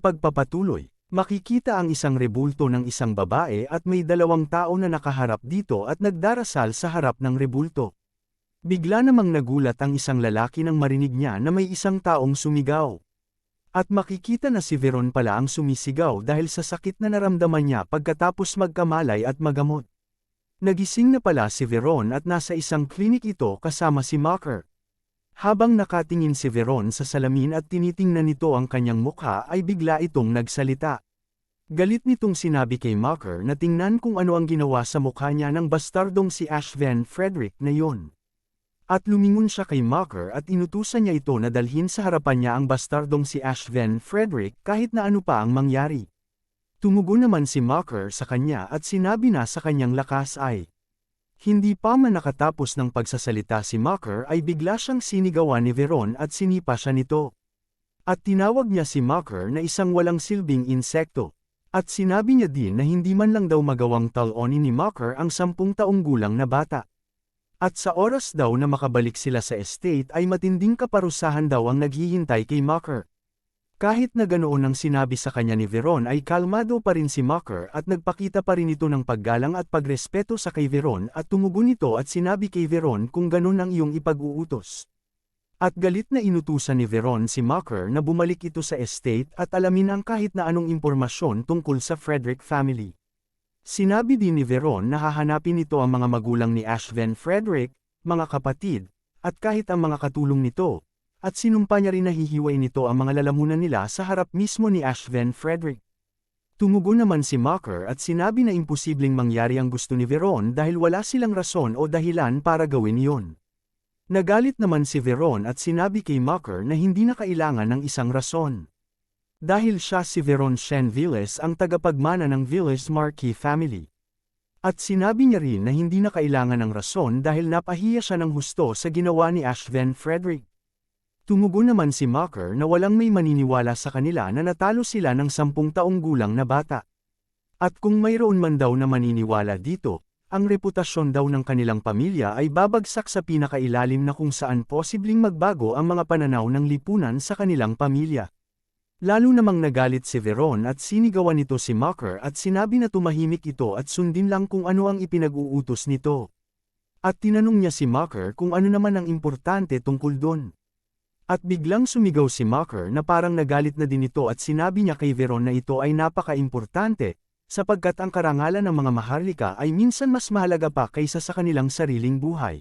pagpapatuloy, makikita ang isang rebulto ng isang babae at may dalawang tao na nakaharap dito at nagdarasal sa harap ng rebulto. Bigla namang nagulat ang isang lalaki nang marinig niya na may isang taong sumigaw. At makikita na si Veron pala ang sumisigaw dahil sa sakit na naramdaman niya pagkatapos magkamalay at magamot. Nagising na pala si Veron at nasa isang klinik ito kasama si Mocker. Habang nakatingin si Veron sa salamin at tinitingnan nito ang kanyang mukha ay bigla itong nagsalita. Galit nitong sinabi kay Mocker na tingnan kung ano ang ginawa sa mukha niya ng bastardong si Ash Van Frederick na yon. At lumingon siya kay Mocker at inutusan niya ito na dalhin sa harapan niya ang bastardong si Ash Van Frederick kahit na ano pa ang mangyari. Tumugon naman si Mocker sa kanya at sinabi na sa kanyang lakas ay, hindi pa man nakatapos ng pagsasalita si Mocker ay bigla siyang sinigawan ni Veron at sinipa siya nito. At tinawag niya si Mocker na isang walang silbing insekto. At sinabi niya din na hindi man lang daw magawang talonin ni Mocker ang 10 taong gulang na bata. At sa oras daw na makabalik sila sa estate ay matinding kaparusahan daw ang naghihintay kay Mocker. Kahit na ganoon ang sinabi sa kanya ni Veron ay kalmado pa rin si Mocker at nagpakita pa rin ito ng paggalang at pagrespeto sa kay Veron at tumugon ito at sinabi kay Veron kung ganon ang iyong ipag-uutos. At galit na inutusan ni Veron si Mocker na bumalik ito sa estate at alamin ang kahit na anong impormasyon tungkol sa Frederick family. Sinabi din ni Veron na hahanapin nito ang mga magulang ni Ash Van Frederick, mga kapatid, at kahit ang mga katulong nito. At sinumpa niya rin na hihiwain nito ang mga lalamunan nila sa harap mismo ni Ash Van Frederick. Tumugon naman si Mocker at sinabi na imposibleng mangyari ang gusto ni Veron dahil wala silang rason o dahilan para gawin iyon. Nagalit naman si Veron at sinabi kay Mocker na hindi na kailangan ng isang rason. Dahil siya si Veron Shen Villes ang tagapagmana ng Villes Marquis family. At sinabi niya rin na hindi na kailangan ng rason dahil napahiya siya ng husto sa ginawa ni Ash Van Frederick. Tumugon naman si Mocker na walang may maniniwala sa kanila na natalo sila ng 10 taong gulang na bata. At kung mayroon man daw na maniniwala dito, ang reputasyon daw ng kanilang pamilya ay babagsak sa pinakailalim na kung saan posibleng magbago ang mga pananaw ng lipunan sa kanilang pamilya. Lalo namang nagalit si Veron at sinigawan nito si Mocker at sinabi na tumahimik ito at sundin lang kung ano ang ipinag-uutos nito. At tinanong niya si Mocker kung ano naman ang importante tungkol doon. At biglang sumigaw si Mocker na parang nagalit na din ito at sinabi niya kay Veron na ito ay napaka-importante, sapagkat ang karangalan ng mga maharlika ay minsan mas mahalaga pa kaysa sa kanilang sariling buhay.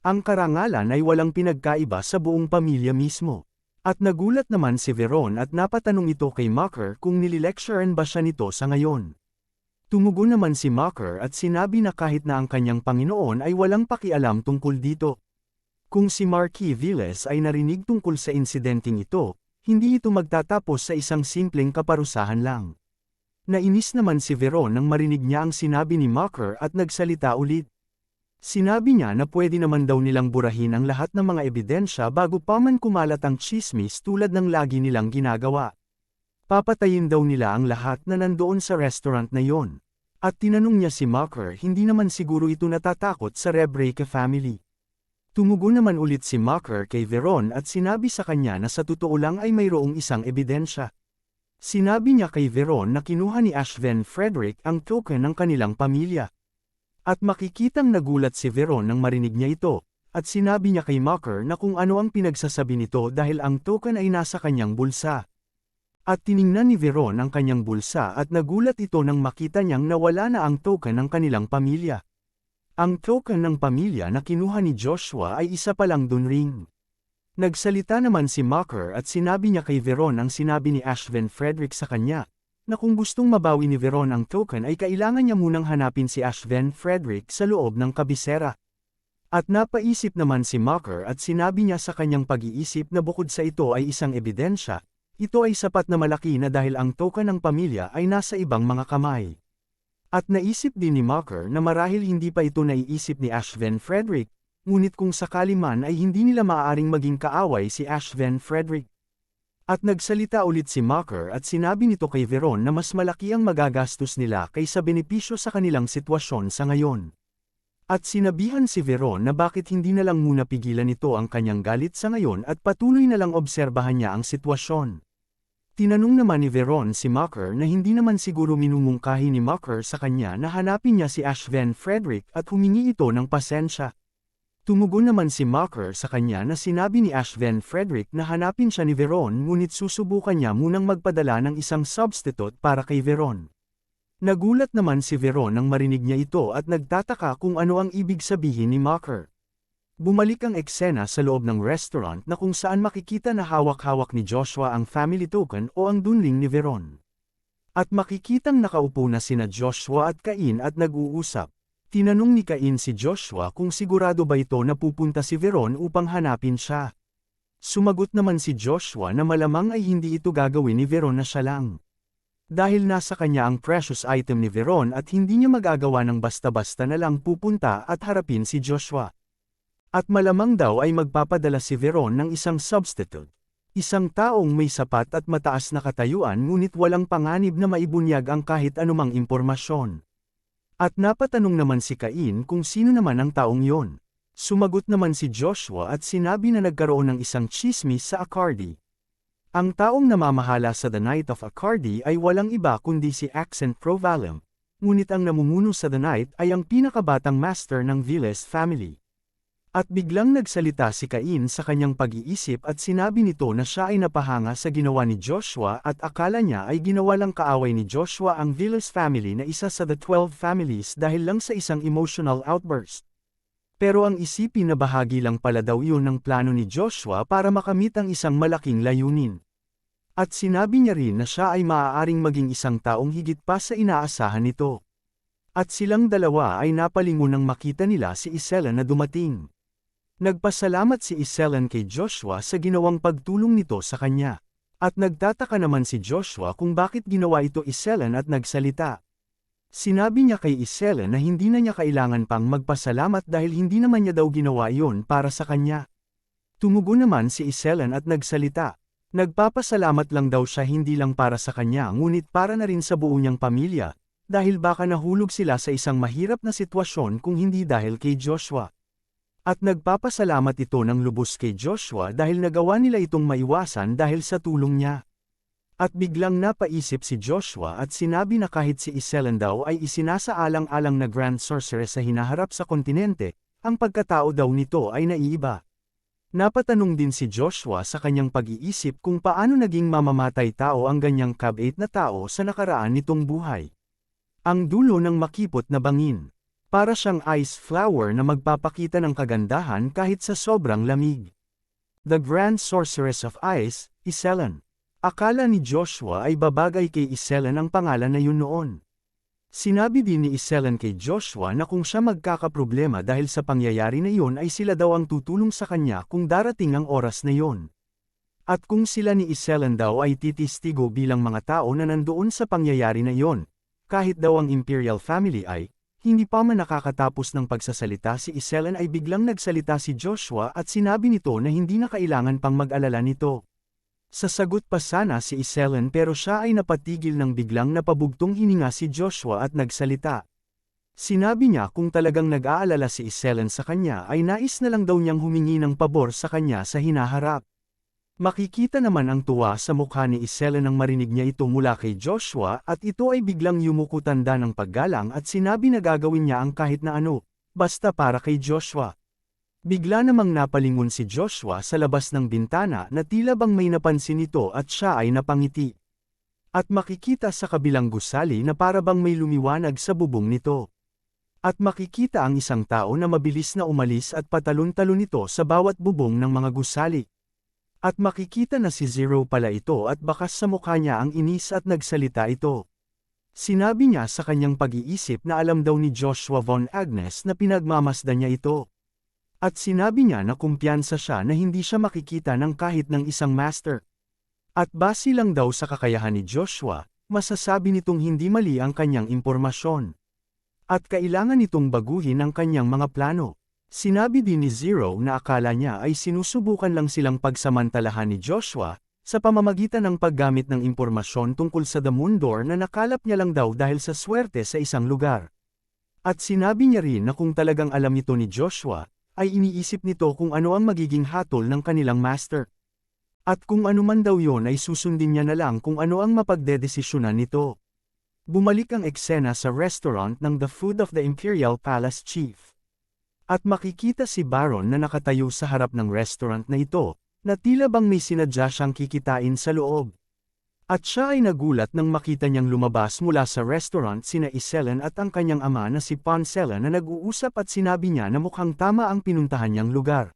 Ang karangalan ay walang pinagkaiba sa buong pamilya mismo. At nagulat naman si Veron at napatanong ito kay Mocker kung nililecturean ba siya nito sa ngayon. Tumugon naman si Mocker at sinabi na kahit na ang kanyang Panginoon ay walang pakialam tungkol dito. Kung si Marquis Villes ay narinig tungkol sa insidenteng ito, hindi ito magtatapos sa isang simpleng kaparusahan lang. Nainis naman si Veron nang marinig niya ang sinabi ni Mocker at nagsalita ulit. Sinabi niya na pwede naman daw nilang burahin ang lahat ng mga ebidensya bago pa man kumalat ang tsismis tulad ng lagi nilang ginagawa. Papatayin daw nila ang lahat na nandoon sa restaurant na yon. At tinanong niya si Mocker hindi naman siguro ito natatakot sa Rebreika family. Tumugon naman ulit si Mocker kay Veron at sinabi sa kanya na sa totoo lang ay mayroong isang ebidensya. Sinabi niya kay Veron na kinuha ni Ash Van Frederick ang token ng kanilang pamilya. At makikitang nagulat si Veron nang marinig niya ito, at sinabi niya kay Mocker na kung ano ang pinagsasabi nito dahil ang token ay nasa kanyang bulsa. At tiningnan ni Veron ang kanyang bulsa at nagulat ito nang makita niyang nawala na ang token ng kanilang pamilya. Ang token ng pamilya na kinuha ni Joshua ay isa pa lang dun ring. Nagsalita naman si Mocker at sinabi niya kay Veron ang sinabi ni Ash Van Frederick sa kanya, na kung gustong mabawi ni Veron ang token ay kailangan niya munang hanapin si Ash Van Frederick sa loob ng kabisera. At napaisip naman si Mocker at sinabi niya sa kanyang pag-iisip na bukod sa ito ay isang ebidensya, ito ay sapat na malaki na dahil ang token ng pamilya ay nasa ibang mga kamay. At naisip din ni Mocker na marahil hindi pa ito naiisip ni Ash Van Frederick, ngunit kung sakali man ay hindi nila maaaring maging kaaway si Ash Van Frederick. At nagsalita ulit si Mocker at sinabi nito kay Veron na mas malaki ang magagastos nila kaysa benepisyo sa kanilang sitwasyon sa ngayon. At sinabihan si Veron na bakit hindi na lang muna pigilan nito ang kanyang galit sa ngayon at patuloy na lang obserbahan niya ang sitwasyon. Tinanong naman ni Veron si Mocker na hindi naman siguro minumungkahi ni Mocker sa kanya na hanapin niya si Ashven Frederick at humingi ito ng pasensya. Tumugon naman si Mocker sa kanya na sinabi ni Ashven Frederick na hanapin siya ni Veron ngunit susubukan niya munang magpadala ng isang substitute para kay Veron. Nagulat naman si Veron nang marinig niya ito at nagtataka kung ano ang ibig sabihin ni Mocker. Bumalik ang eksena sa loob ng restaurant na kung saan makikita na hawak-hawak ni Joshua ang family token o ang dunling ni Veron. At makikitang nakaupo na sina Joshua at Cain at nag-uusap. Tinanong ni Cain si Joshua kung sigurado ba ito na pupunta si Veron upang hanapin siya. Sumagot naman si Joshua na malamang ay hindi ito gagawin ni Veron na siya lang. Dahil nasa kanya ang precious item ni Veron at hindi niya magagawa ng basta-basta na lang pupunta at harapin si Joshua. At malamang daw ay magpapadala si Veron ng isang substitute. Isang taong may sapat at mataas na katayuan ngunit walang panganib na maibunyag ang kahit anumang impormasyon. At napatanong naman si Cain kung sino naman ang taong yon. Sumagot naman si Joshua at sinabi na nagkaroon ng isang tsismis sa Accardi. Ang taong namamahala sa The Night of Accardi ay walang iba kundi si Accent Provalem, ngunit ang namumuno sa The Night ay ang pinakabatang master ng Viles family. At biglang nagsalita si Cain sa kanyang pag-iisip at sinabi nito na siya ay napahanga sa ginawa ni Joshua at akala niya ay ginawa lang kaaway ni Joshua ang Viles family na isa sa the 12 families dahil lang sa isang emotional outburst. Pero ang isipin na bahagi lang pala daw yun ng plano ni Joshua para makamit ang isang malaking layunin. At sinabi niya rin na siya ay maaaring maging isang taong higit pa sa inaasahan nito. At silang dalawa ay napalingon nang makita nila si Isela na dumating. Nagpasalamat si Iselan kay Joshua sa ginawang pagtulong nito sa kanya. At nagtataka naman si Joshua kung bakit ginawa ito Iselan at nagsalita. Sinabi niya kay Iselan na hindi na niya kailangan pang magpasalamat dahil hindi naman niya daw ginawa iyon para sa kanya. Tumugon naman si Iselan at nagsalita. Nagpapasalamat lang daw siya hindi lang para sa kanya ngunit para na rin sa buo niyang pamilya, dahil baka nahulog sila sa isang mahirap na sitwasyon kung hindi dahil kay Joshua. At nagpapasalamat ito ng lubos kay Joshua dahil nagawa nila itong maiwasan dahil sa tulong niya. At biglang napaisip si Joshua at sinabi na kahit si Iselan daw ay isinasaalang-alang na Grand Sorceress sa hinaharap sa kontinente, ang pagkatao daw nito ay naiiba. Napatanong din si Joshua sa kanyang pag-iisip kung paano naging mamamatay tao ang ganyang kabait na tao sa nakaraan nitong buhay. Ang dulo ng makipot na bangin. Para siyang ice flower na magpapakita ng kagandahan kahit sa sobrang lamig. The Grand Sorceress of Ice, Iselan. Akala ni Joshua ay babagay kay Iselan ang pangalan na yun noon. Sinabi din ni Iselan kay Joshua na kung siya magkakaproblema dahil sa pangyayari na iyon ay sila daw ang tutulong sa kanya kung darating ang oras na iyon. At kung sila ni Iselan daw ay titistigo bilang mga tao na nandoon sa pangyayari na iyon, kahit daw ang Imperial Family ay, hindi pa man nakakatapos ng pagsasalita si Iselan ay biglang nagsalita si Joshua at sinabi nito na hindi na kailangan pang mag-alala nito. Sasagot pa sana si Iselan pero siya ay napatigil ng biglang napabugtong hininga si Joshua at nagsalita. Sinabi niya kung talagang nag-aalala si Iselan sa kanya ay nais na lang daw niyang humingi ng pabor sa kanya sa hinaharap. Makikita naman ang tuwa sa mukha ni Iselan nang marinig niya ito mula kay Joshua at ito ay biglang yumuko tanda ng paggalang at sinabi na gagawin niya ang kahit na ano, basta para kay Joshua. Bigla namang napalingon si Joshua sa labas ng bintana na tila bang may napansin ito at siya ay napangiti. At makikita sa kabilang gusali na para bang may lumiwanag sa bubong nito. At makikita ang isang tao na mabilis na umalis at patalon-talon nito sa bawat bubong ng mga gusali. At makikita na si Zero pala ito at bakas sa mukha niya ang inis at nagsalita ito. Sinabi niya sa kanyang pag-iisip na alam daw ni Joshua Von Agnes na pinagmamasdan niya ito. At sinabi niya na kumpiyansa siya na hindi siya makikita ng kahit ng isang master. At base lang daw sa kakayahan ni Joshua, masasabi nitong hindi mali ang kanyang impormasyon. At kailangan nitong baguhin ang kanyang mga plano. Sinabi din ni Zero na akala niya ay sinusubukan lang silang pagsamantalahan ni Joshua, sa pamamagitan ng paggamit ng impormasyon tungkol sa The Moon Door na nakalap niya lang daw dahil sa swerte sa isang lugar. At sinabi niya rin na kung talagang alam ito ni Joshua, ay iniisip nito kung ano ang magiging hatol ng kanilang master. At kung ano man daw yon ay susundin niya na lang kung ano ang mapagdedesisyonan nito. Bumalik ang eksena sa restaurant ng The Food of the Imperial Palace Chief. At makikita si Baron na nakatayo sa harap ng restaurant na ito, na tila bang may sinadya siyang kikitain sa loob. At siya ay nagulat nang makita niyang lumabas mula sa restaurant sina Iselan at ang kanyang ama na si Poncella na nag-uusap at sinabi niya na mukhang tama ang pinuntahan niyang lugar.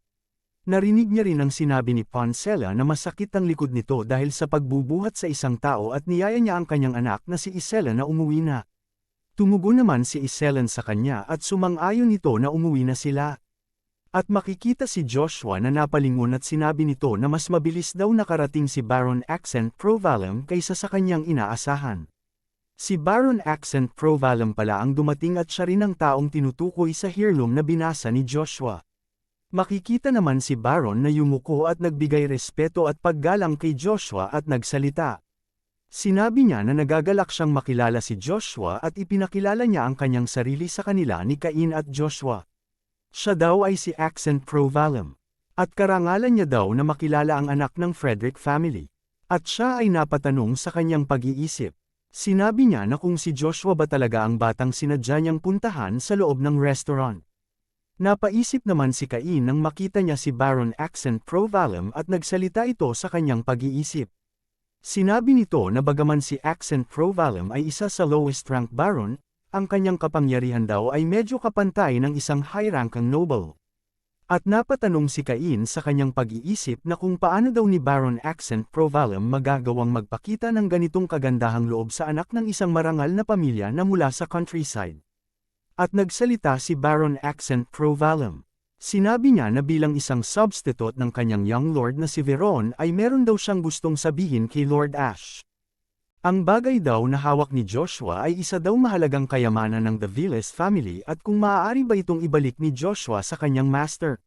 Narinig niya rin ang sinabi ni Poncella na masakit ang likod nito dahil sa pagbubuhat sa isang tao at niyaya niya ang kanyang anak na si Iselan na umuwi na. Tumugon naman si Iselan sa kanya at sumang-ayon ito na umuwi na sila. At makikita si Joshua na napalingon at sinabi nito na mas mabilis daw nakarating si Baron Accent Provalum kaysa sa kanyang inaasahan. Si Baron Accent Provalum pala ang dumating at siya rin ang taong tinutukoy sa heirloom na binasa ni Joshua. Makikita naman si Baron na yumuko at nagbigay respeto at paggalang kay Joshua at nagsalita. Sinabi niya na nagagalak siyang makilala si Joshua at ipinakilala niya ang kanyang sarili sa kanila ni Cain at Joshua. Siya daw ay si Accent Provalum. At karangalan niya daw na makilala ang anak ng Frederick family. At siya ay napatanong sa kanyang pag-iisip. Sinabi niya na kung si Joshua ba talaga ang batang sinadya niyang puntahan sa loob ng restaurant. Napaisip naman si Cain nang makita niya si Baron Accent Provalum at nagsalita ito sa kanyang pag-iisip. Sinabi nito na bagaman si Accent Provalum ay isa sa lowest rank baron, ang kanyang kapangyarihan daw ay medyo kapantay ng isang high-rankang noble. At napatanong si Cain sa kanyang pag-iisip na kung paano daw ni Baron Accent Provalum magagawang magpakita ng ganitong kagandahang loob sa anak ng isang marangal na pamilya na mula sa countryside. At nagsalita si Baron Accent Provalum. Sinabi niya na bilang isang substitute ng kanyang young lord na si Veron ay meron daw siyang gustong sabihin kay Lord Ash. Ang bagay daw na hawak ni Joshua ay isa daw mahalagang kayamanan ng The Viles family at kung maaari ba itong ibalik ni Joshua sa kanyang master.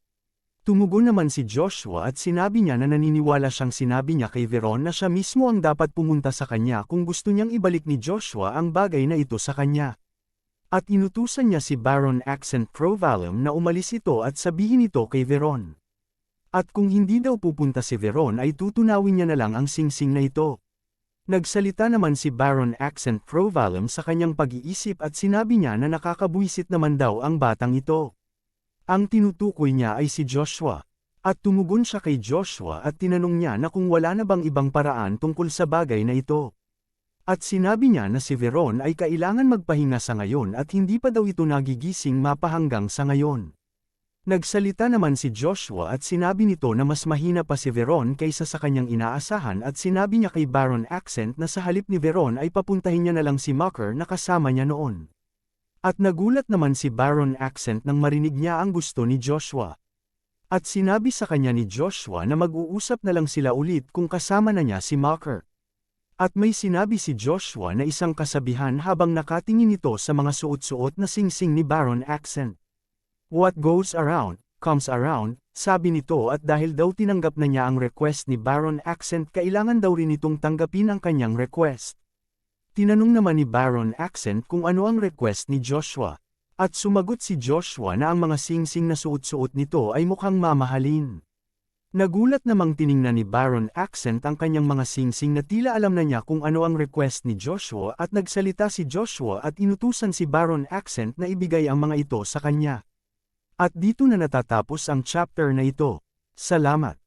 Tumugon naman si Joshua at sinabi niya na naniniwala siyang sinabi niya kay Veron na siya mismo ang dapat pumunta sa kanya kung gusto niyang ibalik ni Joshua ang bagay na ito sa kanya. At inutusan niya si Baron Accent Provalum na umalis ito at sabihin ito kay Veron. At kung hindi daw pupunta si Veron ay tutunawin niya na lang ang singsing na ito. Nagsalita naman si Baron Accent Provalum sa kanyang pag-iisip at sinabi niya na nakakabuisit naman daw ang batang ito. Ang tinutukoy niya ay si Joshua. At tumugon siya kay Joshua at tinanong niya na kung wala na bang ibang paraan tungkol sa bagay na ito. At sinabi niya na si Veron ay kailangan magpahinga sa ngayon at hindi pa daw ito nagigising mapahanggang sa ngayon. Nagsalita naman si Joshua at sinabi nito na mas mahina pa si Veron kaysa sa kanyang inaasahan at sinabi niya kay Baron Accent na sa halip ni Veron ay papuntahin niya na lang si Mocker na kasama niya noon. At nagulat naman si Baron Accent nang marinig niya ang gusto ni Joshua. At sinabi sa kanya ni Joshua na mag-uusap na lang sila ulit kung kasama na niya si Mocker. At may sinabi si Joshua na isang kasabihan habang nakatingin ito sa mga suot-suot na singsing ni Baron Accent. What goes around, comes around, sabi nito at dahil daw tinanggap na niya ang request ni Baron Accent kailangan daw rin itong tanggapin ang kanyang request. Tinanong naman ni Baron Accent kung ano ang request ni Joshua. At sumagot si Joshua na ang mga singsing na suot-suot nito ay mukhang mamahalin. Nagulat namang tiningnan ni Baron Accent ang kanyang mga singsing na tila alam na niya kung ano ang request ni Joshua at nagsalita si Joshua at inutusan si Baron Accent na ibigay ang mga ito sa kanya. At dito na natatapos ang chapter na ito. Salamat.